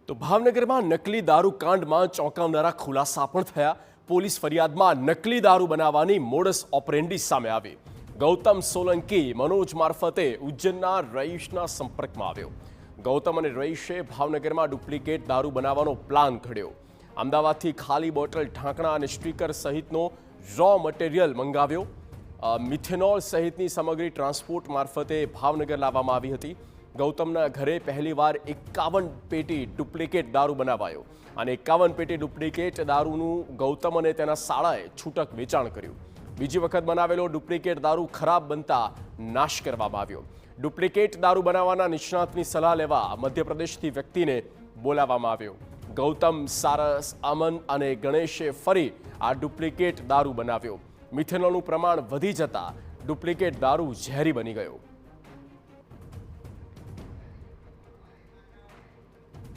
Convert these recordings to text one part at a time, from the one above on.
તો ભાવનગરમાં નકલી દારૂ કાંડમાં ચોંકાવનારા ખુલાસા પણ થયા। પોલીસ ફરિયાદમાં નકલી દારૂ બનાવવાની મોડસ ઓપરેન્ડી સામે આવી। ગૌતમ સોલંકી મનોજ મારફતે ઉજ્જૈનના રહીશના સંપર્કમાં આવ્યો। ગૌતમ અને રહીશે ભાવનગરમાં ડુપ્લિકેટ દારૂ બનાવવાનો પ્લાન ઘડ્યો। અમદાવાદથી ખાલી બોટલ, ઢાંકણા અને સ્ટીકર સહિતનો રો મટીરિયલ મંગાવ્યો। મિથેનોલ સહિતની સામગ્રી ટ્રાન્સપોર્ટ મારફતે ભાવનગર લાવવામાં આવી હતી। ગૌતમના ઘરે પહેલીવાર 51 પેટી ડુપ્લિકેટ દારૂ બનાવાયો અને 51 પેટી ડુપ્લિકેટ દારૂનું ગૌતમ અને તેના શાળાએ છૂટક વેચાણ કર્યું। બીજી વખત બનાવેલો ડુપ્લિકેટ દારૂ ખરાબ બનતા નાશ કરવામાં આવ્યો। ડુપ્લિકેટ દારૂ બનાવવાના નિષ્ણાતની સલાહ લેવા મધ્યપ્રદેશથી વ્યક્તિને બોલાવવામાં આવ્યો। ગૌતમ, સારસ, અમન અને ગણેશે ફરી આ ડુપ્લિકેટ દારૂ બનાવ્યો। મિથેનોલનું પ્રમાણ વધી જતા ડુપ્લિકેટ દારૂ ઝેરી બની ગયો।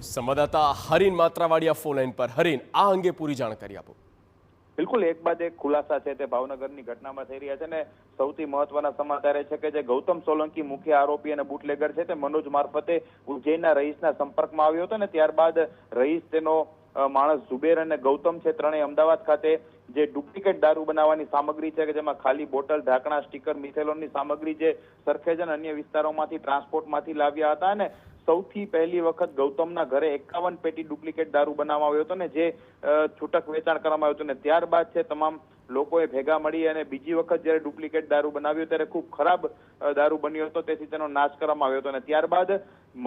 સંવાદદાતા હરીન માત્રાવાડિયા ફોન લાઈન પર। હરીન, આ અંગે પૂરી જાણકારી આપો। બિલકુલ, એક બાદ એક ખુલાસા છે તે ભાવનગરની ઘટનામાં થઈ રહ્યા છે ને સૌથી મહત્વના સમાચાર એ છે કે જે ગૌતમ સોલંકી મુખ્ય આરોપી અને બુટલેગર છે તે મનોજ મારફતે ઉજ્જૈનના રહીશના સંપર્કમાં આવ્યો હતો ને ત્યારબાદ રહીશ, તેનો માણસ ઝુબેર અને ગૌતમ છે, ત્રણેય અમદાવાદ ખાતે જે ડુપ્લિકેટ દારૂ બનાવવાની સામગ્રી છે કે જેમાં ખાલી બોટલ, ઢાંકણા, સ્ટીકર, મિથેનોલની સામગ્રી જે સરખેજ અને અન્ય વિસ્તારોમાંથી ટ્રાન્સપોર્ટમાંથી લાવ્યા હતા અને સૌથી પહેલી વખત ગૌતમના ઘરે 51 પેટી ડુપ્લિકેટ દારૂ બનાવવામાં આવ્યો હતો ને જે છૂટક વેચાણ કરવામાં આવ્યું હતું ને ત્યારબાદ છે તમામ લોકોએ ભેગા મળી અને બીજી વખત જ્યારે ડુપ્લિકેટ દારૂ બનાવ્યો ત્યારે ખૂબ ખરાબ દારૂ બન્યો હતો, તેથી તેનો નાશ કરવામાં આવ્યો હતો અને ત્યારબાદ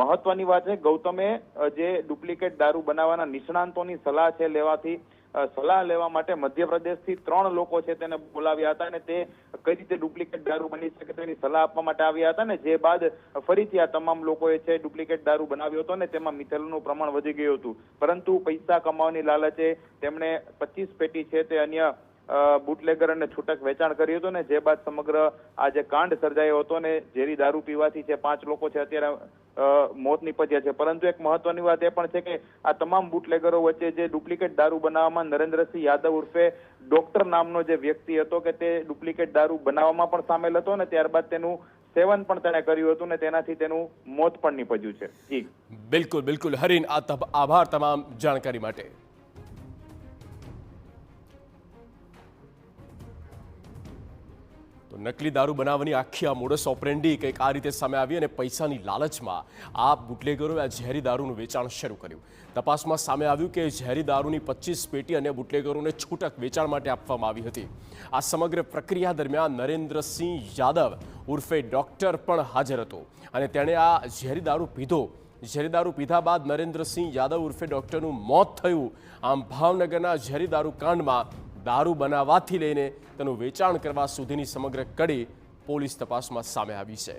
મહત્વની વાત છે, ગૌતમે જે ડુપ્લિકેટ દારૂ બનાવવાના નિષ્ણાંતોની સલાહ લેવા માટે મધ્યપ્રદેશથી 3 લોકો છે તેને બોલાવ્યા હતા અને તે કઈ રીતે ડુપ્લિકેટ દારૂ બની શકે તેની સલાહ આપવા માટે આવ્યા હતા ને જે બાદ ફરીથી આ તમામ લોકોએ છે ડુપ્લિકેટ દારૂ બનાવ્યો હતો ને તેમાં મિથેનોલનું પ્રમાણ વધી ગયું હતું, પરંતુ પૈસા કમાવાની લાલચે તેમણે 25 પેટી છે તે અન્ય બુટલેગર અને છૂટક વેચાણ કર્યું હતું ને જે બાદ સમગ્ર આ જે કાંડ સર્જાયો હતો ને ઝેરી દારૂ પીવાથી છે 5 લોકો છે અત્યારે મોત નીપજ્યા છે। પરંતુ એક મહત્વની વાત એ પણ છે કે આ તમામ બુટલેગરો વચ્ચે જે ડુપ્લિકેટ દારૂ બનાવવામાં નરેન્દ્રસિંહ યાદવ ઉર્ફે ડોક્ટર નામનો જે વ્યક્તિ હતો કે તે ડુપ્લિકેટ દારૂ બનાવવામાં પણ સામેલ હતો ને ત્યારબાદ તેનું સેવન પણ તેણે કર્યું હતું ને તેનાથી તેનું મોત પણ નીપજ્યું છે। જી બિલકુલ બિલકુલ હરીન, આભાર તમામ જાણકારી માટે। તો નકલી દારૂ બનાવવાની આખી આ મોડસ ઓપરેન્ડી કંઈક આ રીતે સામે આવી અને પૈસાની લાલચમાં આ બુટલેગરોએ આ ઝેરી દારૂનું વેચાણ શરૂ કર્યું। તપાસમાં સામે આવ્યું કે ઝેરી દારૂની 25 પેટી અને બુટલેગરોને છૂટક વેચાણ માટે આપવામાં આવી હતી। આ સમગ્ર પ્રક્રિયા દરમિયાન નરેન્દ્રસિંહ યાદવ ઉર્ફે ડોક્ટર પણ હાજર હતો અને તેણે આ ઝેરી દારૂ પીધો। ઝેરી દારૂ પીધા બાદ નરેન્દ્રસિંહ યાદવ ઉર્ફે ડોક્ટરનું મોત થયું। આમ ભાવનગરના ઝેરી દારૂ કાંડમાં દારૂ બનાવવાથી લઈને તેનું વેચાણ કરવા સુધીની સમગ્ર કડી પોલીસ તપાસમાં સામે આવી છે।